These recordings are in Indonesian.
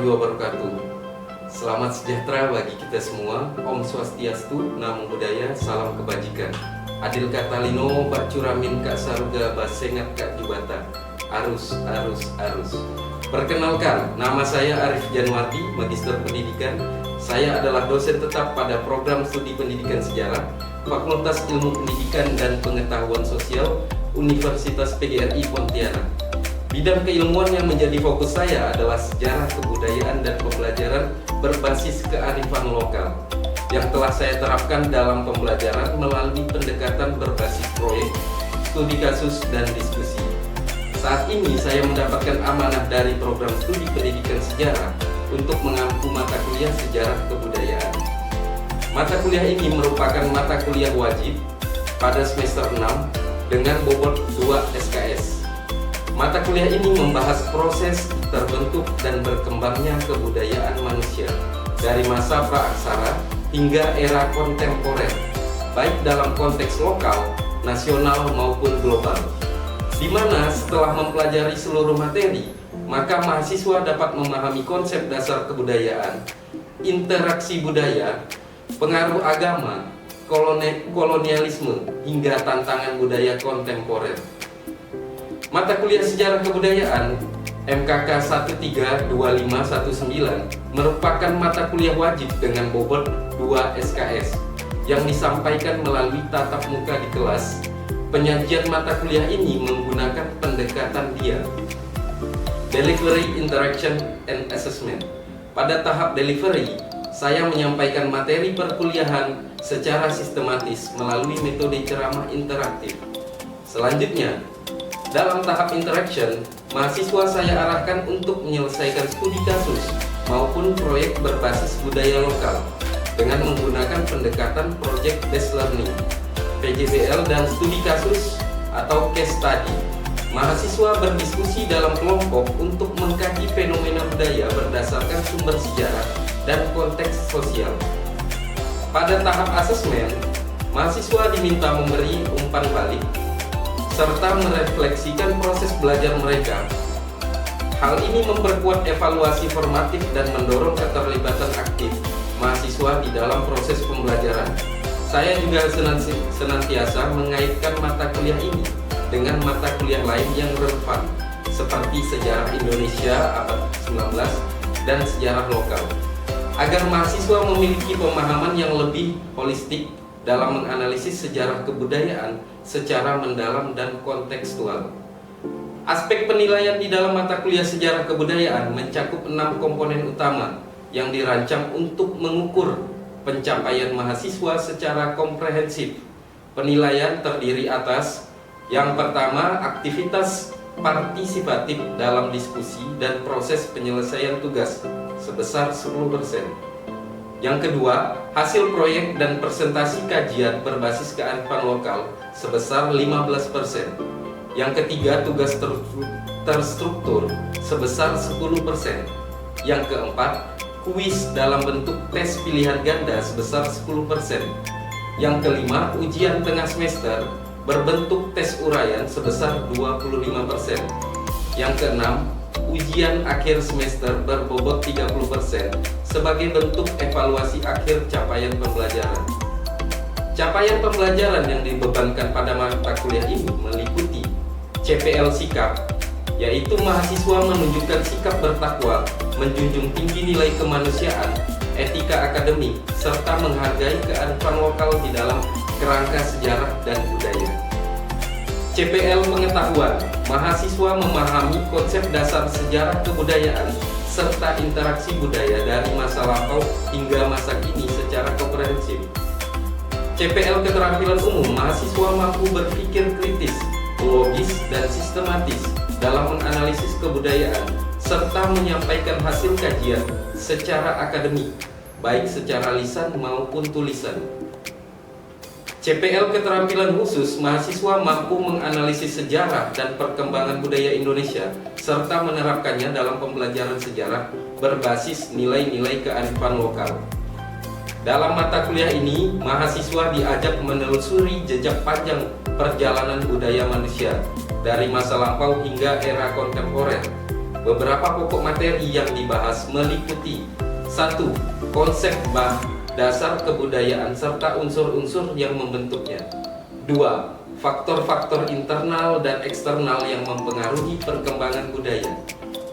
warahmatullahi wabarakatuh. Selamat sejahtera bagi kita semua. Om Swastiastu, Namo Buddhaya, salam kebajikan. Adil kata lino, bak curamin kak saruga, basengat kak jubata. Arus. Perkenalkan, nama saya Arif Januardi, Magister Pendidikan. Saya adalah dosen tetap pada program studi pendidikan sejarah, Fakultas Ilmu Pendidikan dan Pengetahuan Sosial, Universitas PGRI Pontianak. Bidang keilmuan yang menjadi fokus saya adalah sejarah, kebudayaan, dan pembelajaran berbasis kearifan lokal yang telah saya terapkan dalam pembelajaran melalui pendekatan berbasis proyek, studi kasus, dan diskusi. Saat ini saya mendapatkan amanah dari program studi pendidikan sejarah untuk mengampu mata kuliah sejarah kebudayaan. Mata kuliah ini merupakan mata kuliah wajib pada semester 6 dengan bobot 2 SKS. Mata kuliah ini membahas proses terbentuk dan berkembangnya kebudayaan manusia dari masa praaksara hingga era kontemporer, baik dalam konteks lokal, nasional maupun global. Di mana setelah mempelajari seluruh materi, maka mahasiswa dapat memahami konsep dasar kebudayaan, interaksi budaya, pengaruh agama, kolonialisme, hingga tantangan budaya kontemporer. Mata kuliah sejarah kebudayaan MKK 132519 merupakan mata kuliah wajib dengan bobot 2 SKS yang disampaikan melalui tatap muka di kelas. Penyajian mata kuliah ini menggunakan pendekatan DIA, Delivery, Interaction, and Assessment. Pada tahap delivery, saya menyampaikan materi perkuliahan secara sistematis melalui metode ceramah interaktif. Selanjutnya, dalam tahap interaction, mahasiswa saya arahkan untuk menyelesaikan studi kasus maupun proyek berbasis budaya lokal dengan menggunakan pendekatan Project Based Learning, PJBL, dan studi kasus atau case study. Mahasiswa berdiskusi dalam kelompok untuk mengkaji fenomena budaya berdasarkan sumber sejarah dan konteks sosial. Pada tahap asesmen, mahasiswa diminta memberi umpan balik serta merefleksikan proses belajar mereka. Hal ini memperkuat evaluasi formatif dan mendorong keterlibatan aktif mahasiswa di dalam proses pembelajaran. Saya juga senantiasa mengaitkan mata kuliah ini dengan mata kuliah lain yang relevan, seperti sejarah Indonesia abad 19 dan sejarah lokal, agar mahasiswa memiliki pemahaman yang lebih holistik dalam menganalisis sejarah kebudayaan secara mendalam dan kontekstual. Aspek penilaian di dalam mata kuliah sejarah kebudayaan mencakup 6 komponen utama yang dirancang untuk mengukur pencapaian mahasiswa secara komprehensif. Penilaian terdiri atas: yang pertama, aktivitas partisipatif dalam diskusi dan proses penyelesaian tugas sebesar 10%. Yang kedua, hasil proyek dan presentasi kajian berbasis kearifan lokal sebesar 15%. Yang ketiga, tugas terstruktur sebesar 10%. Yang keempat, kuis dalam bentuk tes pilihan ganda sebesar 10%. Yang kelima, ujian tengah semester berbentuk tes uraian sebesar 25%. Yang keenam, ujian akhir semester berbobot 30% sebagai bentuk evaluasi akhir capaian pembelajaran. Capaian pembelajaran yang dibebankan pada mata kuliah ini meliputi CPL sikap, yaitu mahasiswa menunjukkan sikap bertakwa, menjunjung tinggi nilai kemanusiaan, etika akademik, serta menghargai kearifan lokal di dalam kerangka sejarah dan budaya. CPL pengetahuan, mahasiswa memahami konsep dasar sejarah kebudayaan serta interaksi budaya dari masa lampau hingga masa kini secara komprehensif. CPL keterampilan umum, mahasiswa mampu berpikir kritis, logis, dan sistematis dalam menganalisis kebudayaan serta menyampaikan hasil kajian secara akademik, baik secara lisan maupun tulisan. CPL keterampilan khusus, mahasiswa mampu menganalisis sejarah dan perkembangan budaya Indonesia serta menerapkannya dalam pembelajaran sejarah berbasis nilai-nilai kearifan lokal. Dalam mata kuliah ini, mahasiswa diajak menelusuri jejak panjang perjalanan budaya manusia dari masa lampau hingga era kontemporer Beberapa pokok materi yang dibahas meliputi: 1. Konsep dasar kebudayaan serta unsur-unsur yang membentuknya. 2. Faktor-faktor internal dan eksternal yang mempengaruhi perkembangan budaya.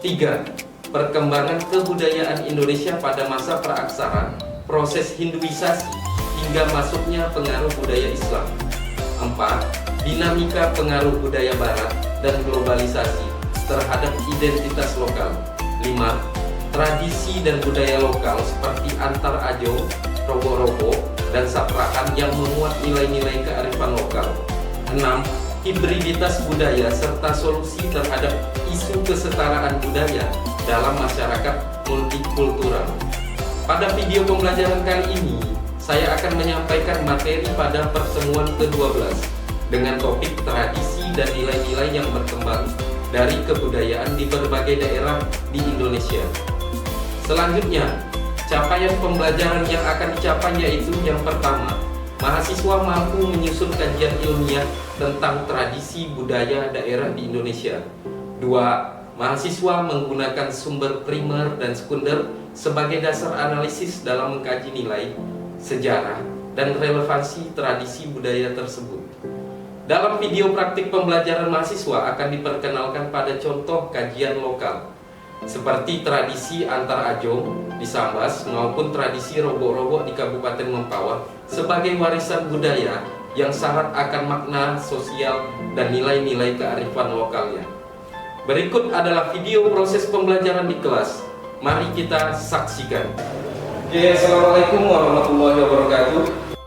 3. Perkembangan kebudayaan Indonesia pada masa praaksara, proses Hinduisasi, hingga masuknya pengaruh budaya Islam. 4. Dinamika pengaruh budaya Barat dan globalisasi terhadap identitas lokal. 5. Tradisi dan budaya lokal seperti antar ajo, robo-robo, dan saprahan yang memuat nilai-nilai kearifan lokal. 6. Hibriditas budaya serta solusi terhadap isu kesetaraan budaya dalam masyarakat multikultural. Pada video pembelajaran kali ini, saya akan menyampaikan materi pada pertemuan ke-12 dengan topik tradisi dan nilai-nilai yang berkembang dari kebudayaan di berbagai daerah di Indonesia. Selanjutnya, capaian pembelajaran yang akan dicapai yaitu yang pertama, mahasiswa mampu menyusun kajian ilmiah tentang tradisi budaya daerah di Indonesia. 2. Mahasiswa menggunakan sumber primer dan sekunder sebagai dasar analisis dalam mengkaji nilai, sejarah, dan relevansi tradisi budaya tersebut. Dalam video praktik pembelajaran mahasiswa akan diperkenalkan pada contoh kajian lokal, seperti tradisi antar ajo di Sambas maupun tradisi robo-robo di Kabupaten Mempawah sebagai warisan budaya yang syarat akan makna sosial dan nilai-nilai kearifan lokalnya. Berikut adalah video proses pembelajaran di kelas. Mari kita saksikan. Oke, assalamualaikum warahmatullahi wabarakatuh.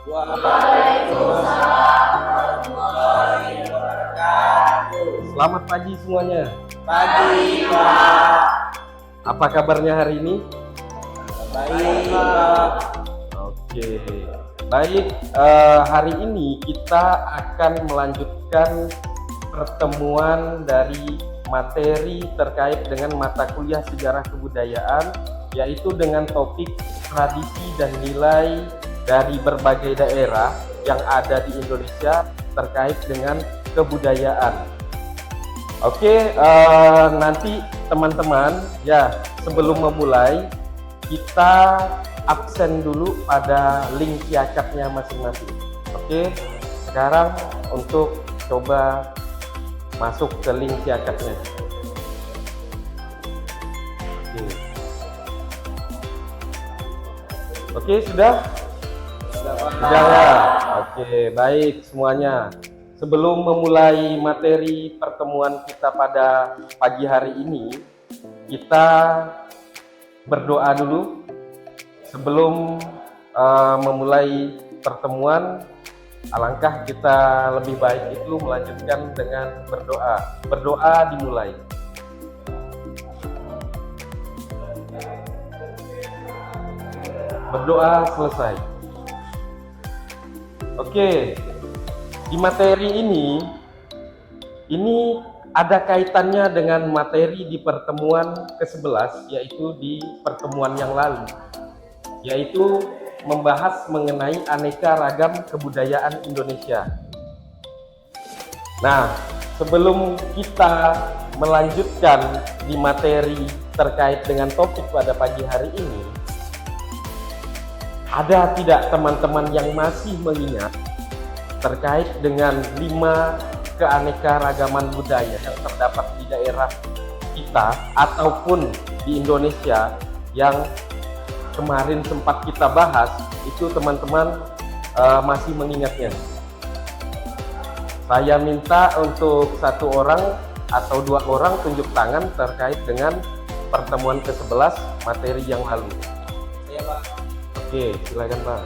Waalaikumsalam warahmatullahi wabarakatuh. Selamat pagi semuanya. Pagi, Pak. Apa kabarnya hari ini? Baik, Pak. Oke, baik. Hari ini kita akan melanjutkan pertemuan dari materi terkait dengan mata kuliah sejarah kebudayaan, yaitu dengan topik tradisi dan nilai dari berbagai daerah yang ada di Indonesia terkait dengan kebudayaan. Oke, nanti teman-teman ya, sebelum memulai kita absen dulu pada link siakatnya masing-masing. Oke, sekarang untuk coba masuk ke link siakatnya. Oke, sudah? Sudah ya? Oke, baik semuanya. Sebelum memulai materi pertemuan kita pada pagi hari ini, kita berdoa dulu sebelum memulai pertemuan. Alangkah kita lebih baik itu melanjutkan dengan berdoa. Berdoa dimulai. Berdoa selesai. Oke, di materi ini ada kaitannya dengan materi di pertemuan ke-11, yaitu di pertemuan yang lalu, yaitu membahas mengenai aneka ragam kebudayaan Indonesia. Nah, sebelum kita melanjutkan di materi terkait dengan topik pada pagi hari ini, ada tidak teman-teman yang masih mengingat terkait dengan 5 keanekaragaman budaya yang terdapat di daerah kita ataupun di Indonesia yang kemarin sempat kita bahas? Itu teman-teman masih mengingatnya? Saya minta untuk 1 orang atau 2 orang tunjuk tangan terkait dengan pertemuan ke-11 materi yang lalu. Saya, Pak. Oke, silakan Pak.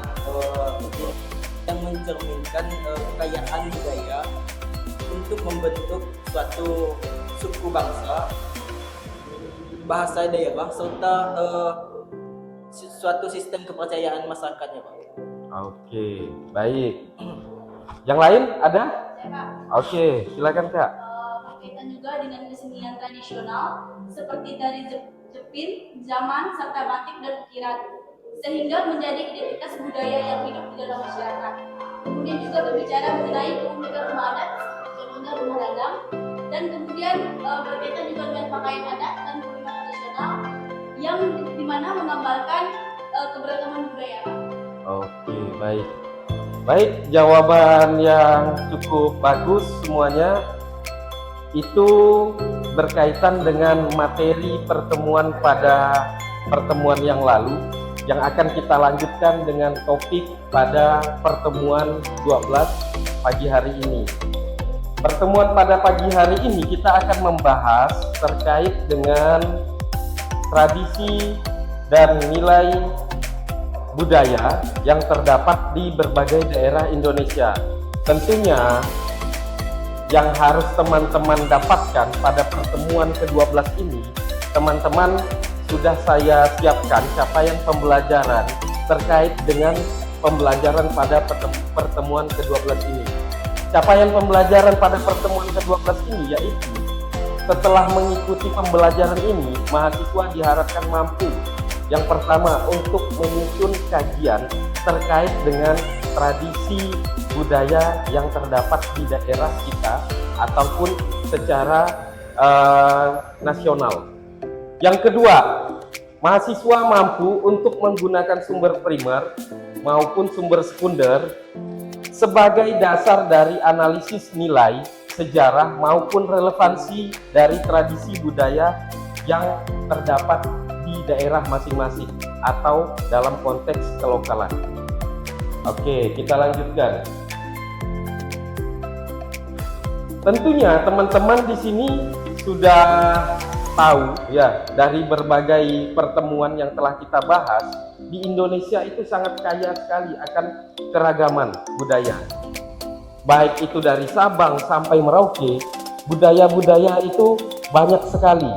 Yang mencerminkan kekayaan budaya untuk membentuk suatu suku bangsa, bahasa daerah, serta suatu sistem kepercayaan masyarakatnya, Pak. Oke, baik. Yang lain ada? Ya, Pak. Oke, silakan Kak. Berkaitan juga dengan kesenian tradisional seperti dari jepit, zaman, serta batik dan ukiran, sehingga menjadi identitas budaya yang hidup di dalam masyarakat. Kemudian juga berbicara mengenai keunikan rumah adat, contohnya rumah dagang, dan kemudian berkaitan juga dengan pakaian adat dan mana menggambarkan keberagaman budaya, Pak. Oke, baik. Baik, jawaban yang cukup bagus semuanya. Itu berkaitan dengan materi pertemuan pada pertemuan yang lalu, yang akan kita lanjutkan dengan topik pada pertemuan 12 pagi hari ini. Pertemuan pada pagi hari ini kita akan membahas terkait dengan tradisi dan nilai budaya yang terdapat di berbagai daerah Indonesia. Tentunya yang harus teman-teman dapatkan pada pertemuan ke-12 ini, teman-teman sudah saya siapkan capaian pembelajaran terkait dengan pembelajaran pada pertemuan ke-12 ini. Capaian pembelajaran pada pertemuan ke-12 ini yaitu setelah mengikuti pembelajaran ini, mahasiswa diharapkan mampu yang pertama untuk menyusun kajian terkait dengan tradisi budaya yang terdapat di daerah kita ataupun secara nasional. Yang kedua, mahasiswa mampu untuk menggunakan sumber primer maupun sumber sekunder sebagai dasar dari analisis nilai, sejarah maupun relevansi dari tradisi budaya yang terdapat di daerah masing-masing atau dalam konteks kelokalan. Oke, kita lanjutkan. Tentunya teman-teman di sini sudah tahu ya, dari berbagai pertemuan yang telah kita bahas, di Indonesia itu sangat kaya sekali akan keragaman budaya. Baik itu dari Sabang sampai Merauke, budaya-budaya itu banyak sekali.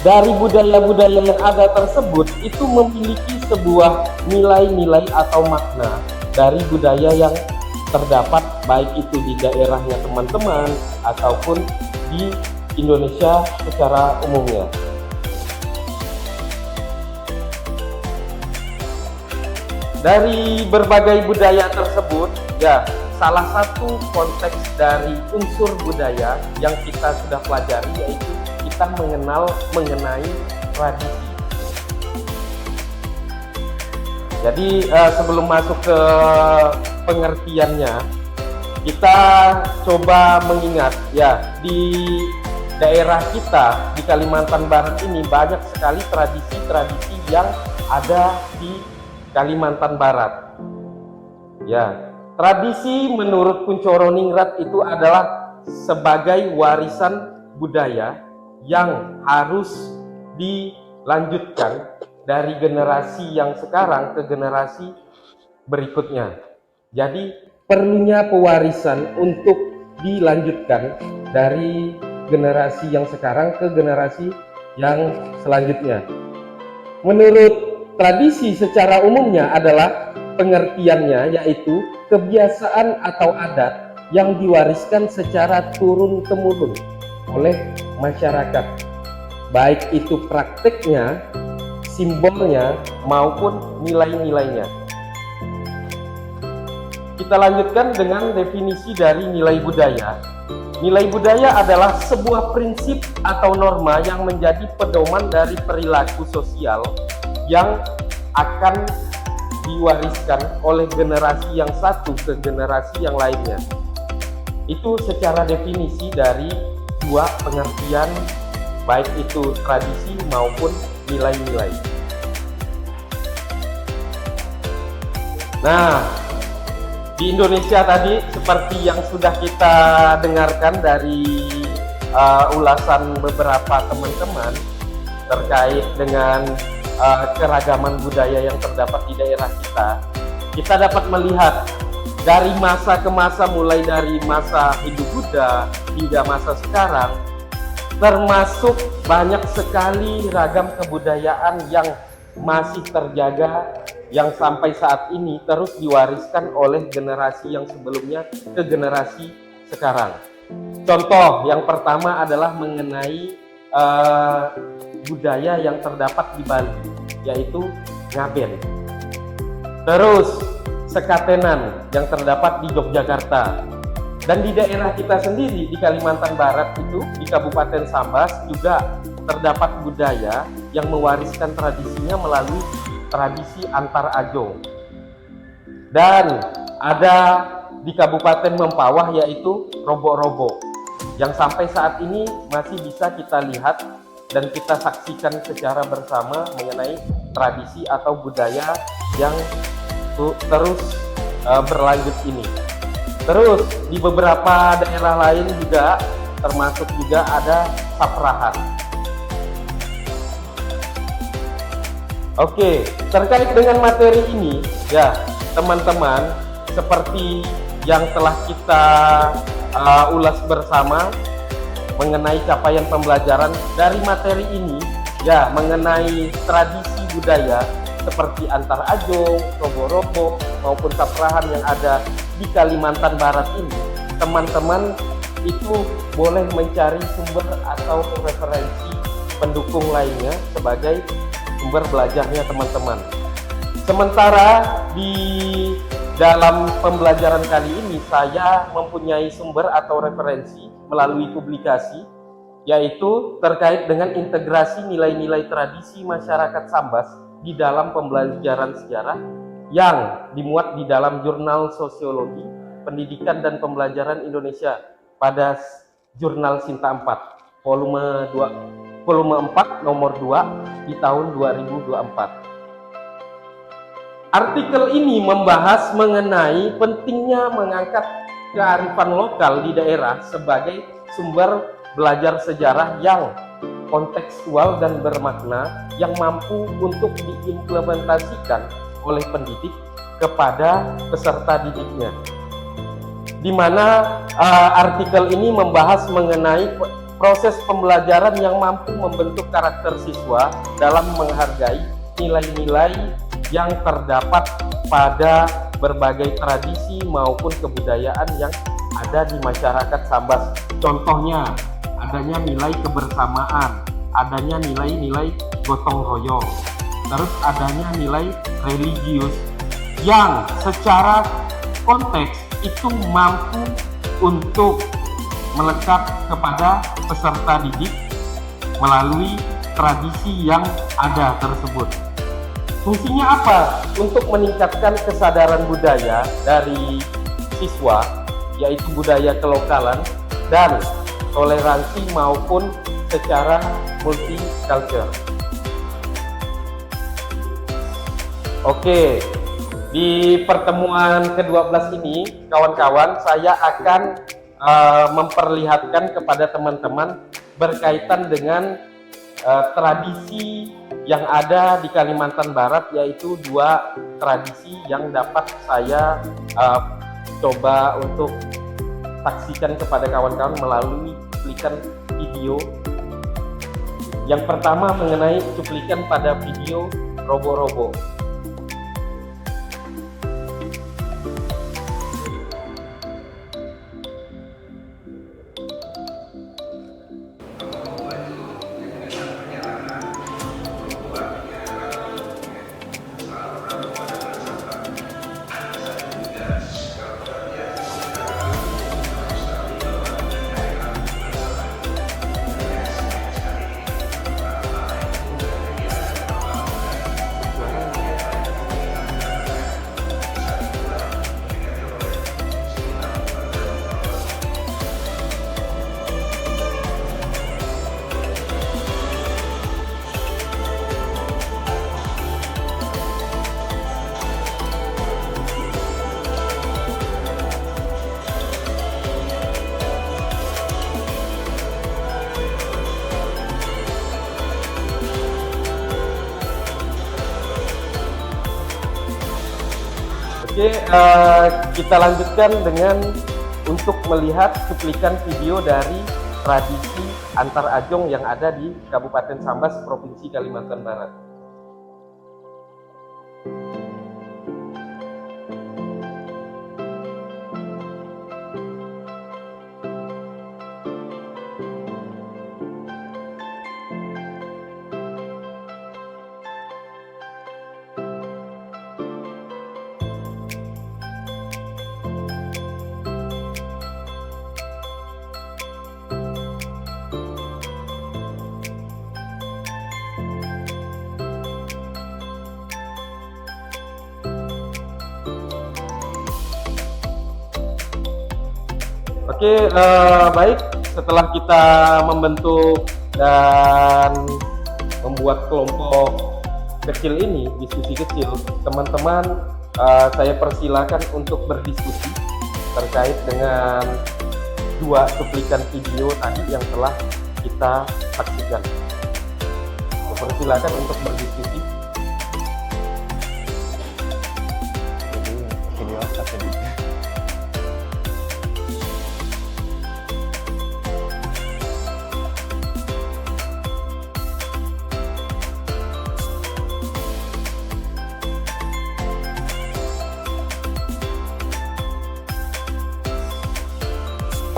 Dari budaya-budaya yang ada tersebut itu memiliki sebuah nilai-nilai atau makna dari budaya yang terdapat baik itu di daerahnya teman-teman ataupun di Indonesia secara umumnya. Dari berbagai budaya tersebut, ya, salah satu konteks dari unsur budaya yang kita sudah pelajari yaitu kita mengenal mengenai tradisi. Jadi sebelum masuk ke pengertiannya, kita coba mengingat ya, di daerah kita di Kalimantan Barat ini banyak sekali tradisi-tradisi yang ada di Kalimantan Barat. Ya, tradisi menurut Kuncoro Ningrat itu adalah sebagai warisan budaya yang harus dilanjutkan dari generasi yang sekarang ke generasi berikutnya. Jadi perlunya pewarisan untuk dilanjutkan dari generasi yang sekarang ke generasi yang selanjutnya. Menurut tradisi secara umumnya adalah pengertiannya yaitu kebiasaan atau adat yang diwariskan secara turun-temurun oleh masyarakat, baik itu prakteknya, simbolnya maupun nilai-nilainya. Kita lanjutkan dengan definisi dari nilai budaya. Nilai budaya adalah sebuah prinsip atau norma yang menjadi pedoman dari perilaku sosial yang akan diwariskan oleh generasi yang satu ke generasi yang lainnya. Itu secara definisi dari dua pengertian, baik itu tradisi maupun nilai-nilai. Nah, di Indonesia tadi seperti yang sudah kita dengarkan dari ulasan beberapa teman-teman terkait dengan keragaman budaya yang terdapat di daerah kita dapat melihat dari masa ke masa, mulai dari masa Hindu Buddha hingga masa sekarang, termasuk banyak sekali ragam kebudayaan yang masih terjaga, yang sampai saat ini terus diwariskan oleh generasi yang sebelumnya ke generasi sekarang. Contoh yang pertama adalah mengenai budaya yang terdapat di Bali, yaitu ngaben. Terus sekatenan yang terdapat di Yogyakarta. Dan di daerah kita sendiri di Kalimantan Barat itu, di Kabupaten Sambas juga terdapat budaya yang mewariskan tradisinya melalui tradisi antar ajong. Dan ada di Kabupaten Mempawah yaitu robo-robo yang sampai saat ini masih bisa kita lihat dan kita saksikan secara bersama mengenai tradisi atau budaya yang terus berlanjut ini. Terus di beberapa daerah lain juga termasuk juga ada saprahan. Oke, terkait dengan materi ini ya teman-teman, seperti yang telah kita ulas bersama mengenai capaian pembelajaran dari materi ini ya mengenai tradisi budaya seperti antar ajong, robo-robo maupun saprahan yang ada di Kalimantan Barat ini, teman-teman itu boleh mencari sumber atau referensi pendukung lainnya sebagai sumber belajarnya teman-teman. Sementara di dalam pembelajaran kali ini saya mempunyai sumber atau referensi melalui publikasi yaitu terkait dengan integrasi nilai-nilai tradisi masyarakat Sambas di dalam pembelajaran sejarah yang dimuat di dalam Jurnal Sosiologi, Pendidikan dan Pembelajaran Indonesia pada Jurnal Sinta 4 volume 4 nomor 2 di tahun 2024. Artikel ini membahas mengenai pentingnya mengangkat kearifan lokal di daerah sebagai sumber belajar sejarah yang kontekstual dan bermakna yang mampu untuk diimplementasikan oleh pendidik kepada peserta didiknya. Di mana artikel ini membahas mengenai proses pembelajaran yang mampu membentuk karakter siswa dalam menghargai nilai-nilai yang terdapat pada berbagai tradisi maupun kebudayaan yang ada di masyarakat Sambas. Contohnya, adanya nilai kebersamaan, adanya nilai-nilai gotong royong, terus adanya nilai religius yang secara konteks itu mampu untuk melekat kepada peserta didik melalui tradisi yang ada tersebut. Fungsinya apa? Untuk meningkatkan kesadaran budaya dari siswa, yaitu budaya kelokalan dan toleransi maupun secara multicultural. Oke, di pertemuan ke-12 ini, kawan-kawan, saya akan memperlihatkan kepada teman-teman berkaitan dengan tradisi yang ada di Kalimantan Barat, yaitu dua tradisi yang dapat saya coba untuk saksikan kepada kawan-kawan melalui cuplikan video. Yang pertama mengenai cuplikan pada video robo-robo. Oke, kita lanjutkan dengan untuk melihat cuplikan video dari tradisi antar ajong yang ada di Kabupaten Sambas, Provinsi Kalimantan Barat. Oke, baik. Setelah kita membentuk dan membuat kelompok kecil ini, diskusi kecil, teman-teman, saya persilakan untuk berdiskusi terkait dengan dua cuplikan video tadi yang telah kita saksikan. Saya persilakan untuk berdiskusi. Video apa tadi?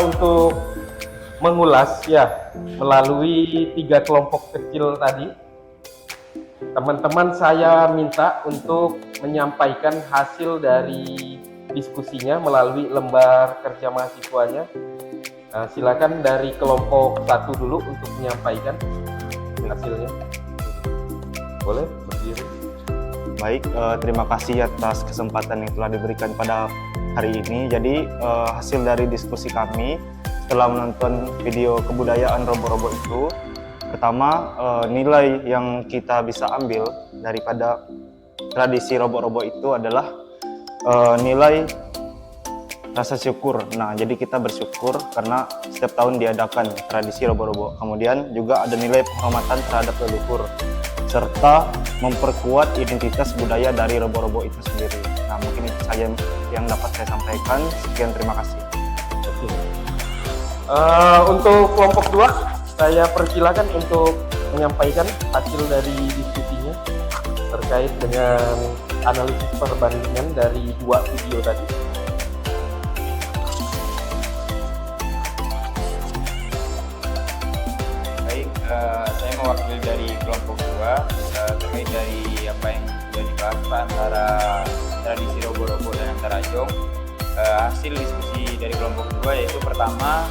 Untuk mengulas ya melalui 3 kelompok kecil tadi, teman-teman saya minta untuk menyampaikan hasil dari diskusinya melalui lembar kerja mahasiswanya. Nah, silakan dari kelompok 1 dulu untuk menyampaikan hasilnya. Boleh berdiri. Baik, terima kasih atas kesempatan yang telah diberikan pada hari ini. Jadi hasil dari diskusi kami setelah menonton video kebudayaan robo-robo itu, pertama nilai yang kita bisa ambil daripada tradisi robo-robo itu adalah nilai rasa syukur. Nah, jadi kita bersyukur karena setiap tahun diadakan tradisi robo-robo. Kemudian juga ada nilai penghormatan terhadap leluhur serta memperkuat identitas budaya dari robo-robo itu sendiri. Nah, mungkin itu saja yang dapat saya sampaikan. Sekian, terima kasih. Oke. Untuk kelompok 2, saya persilakan untuk menyampaikan hasil dari diskusinya terkait dengan analisis perbandingan dari 2 video tadi. Baik, saya mewakili dari kelompok 2 terkait dari apa yang sudah dibahas Pak, antara tradisi robo-robo dan antara jong. Hasil diskusi dari kelompok 2 yaitu pertama,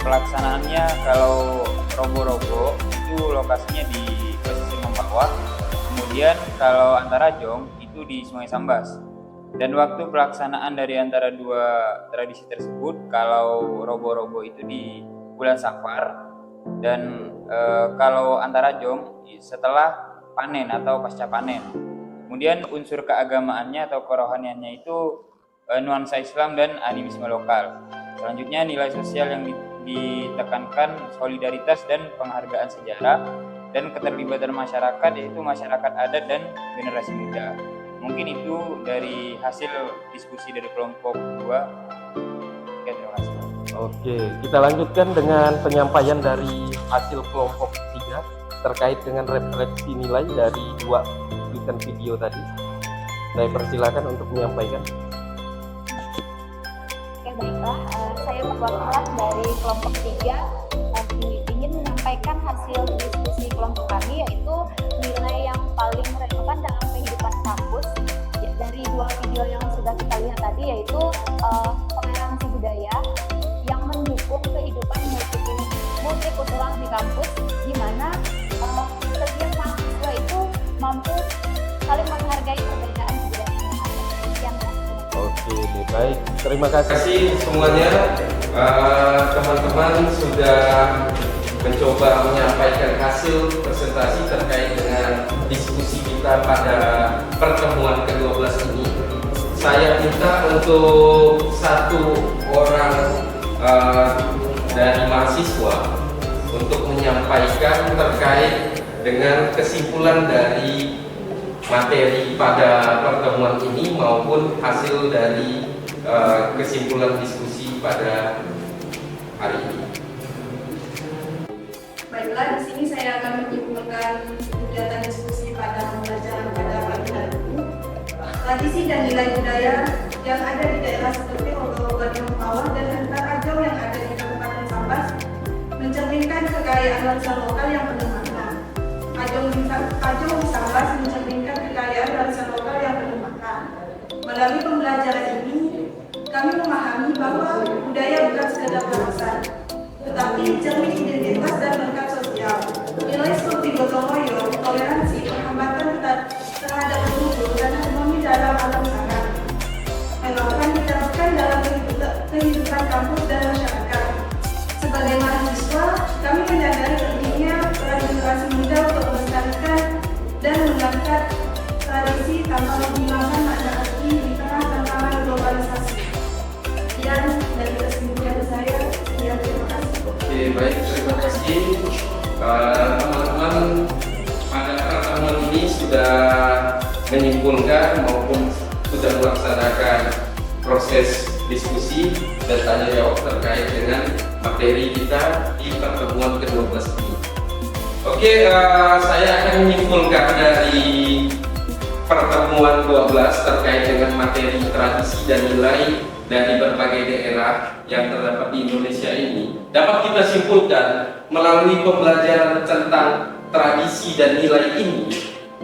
pelaksanaannya kalau robo-robo itu lokasinya di pesisir Mempawah, kemudian kalau antara jong itu di Sungai Sambas. Dan waktu pelaksanaan dari antara 2 tradisi tersebut, kalau robo-robo itu di bulan Safar, dan kalau antara jong setelah panen atau pasca panen. Kemudian unsur keagamaannya atau kerohaniannya itu nuansa Islam dan animisme lokal. Selanjutnya nilai sosial yang ditekankan solidaritas dan penghargaan sejarah dan keterlibatan masyarakat, yaitu masyarakat adat dan generasi muda. Mungkin itu dari hasil diskusi dari kelompok 2. Oke, terima kasih. Oke, kita lanjutkan dengan penyampaian dari hasil kelompok 3 terkait dengan refleksi nilai dari 2 cuplikan video tadi. Saya persilakan untuk menyampaikan. Oke, baiklah, saya perwakilan dari kelompok 3 ingin menyampaikan hasil diskusi kelompok kami, yaitu nilai yang paling relevan dalam kehidupan kampus dari 2 video yang sudah kita lihat tadi, yaitu toleransi budaya yang mendukung kehidupan multikultural di kampus, di mana setiap mahasiswa itu mampu saling menghargai perbedaan budaya yang ada. Sekian. Oke, baik. Terima kasih. Terima kasih semuanya. Teman-teman sudah mencoba menyampaikan hasil presentasi terkait dengan diskusi kita pada pertemuan ke-12 ini. Saya minta untuk 1 orang dari mahasiswa untuk menyampaikan terkait dengan kesimpulan dari materi pada pertemuan ini maupun hasil dari kesimpulan diskusi pada hari ini. Baiklah, di sini saya akan menyimpulkan kegiatan diskusi pada pembelajaran pada pagi hari ini. Tradisi dan nilai budaya yang ada di daerah seperti robo-robo di Mempawah dan antara jong yang ada di Kabupaten Sambas mencerminkan kekayaan warisan lokal yang penuh makna. Ajong Sambas mencerminkan kekayaan warisan lokal yang penuh makna. Melalui pembelajaran ini, kami memahami bahwa budaya bukan sekedar warisan, tetapi cermin identitas dan lengkap sosial. Nilai seperti gotong royong, toleransi, penghormatan terhadap leluhur dan harmoni dalam alam sana akan diterapkan dalam kehidupan kampus teman-teman pada pertemuan ini sudah menyimpulkan maupun sudah melaksanakan proses diskusi dan tanya jawab terkait dengan materi kita di pertemuan ke-12 ini. Oke, saya akan menyimpulkan dari pertemuan 12 terkait dengan materi tradisi dan nilai dari berbagai daerah yang terdapat di Indonesia ini. Dapat kita simpulkan melalui pembelajaran tentang tradisi dan nilai ini,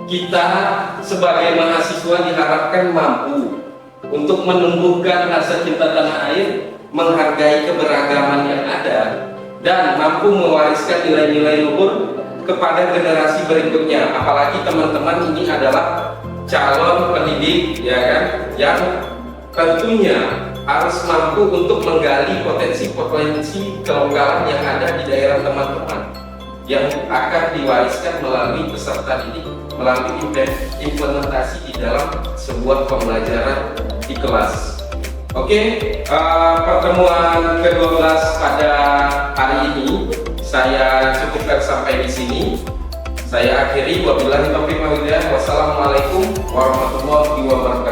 kita sebagai mahasiswa diharapkan mampu untuk menumbuhkan rasa cinta tanah air, menghargai keberagaman yang ada, dan mampu mewariskan nilai-nilai luhur kepada generasi berikutnya. Apalagi teman-teman ini adalah calon pendidik, ya kan, yang tentunya harus mampu untuk menggali potensi-potensi kelokalan yang ada di daerah teman-teman yang akan diwariskan melalui peserta didik, melalui implementasi di dalam sebuah pembelajaran di kelas. Oke, pertemuan ke-12 pada hari ini saya cukupkan sampai di sini. Saya akhiri, wabillahi taufiq wal hidayah. Wassalamualaikum warahmatullahi wabarakatuh.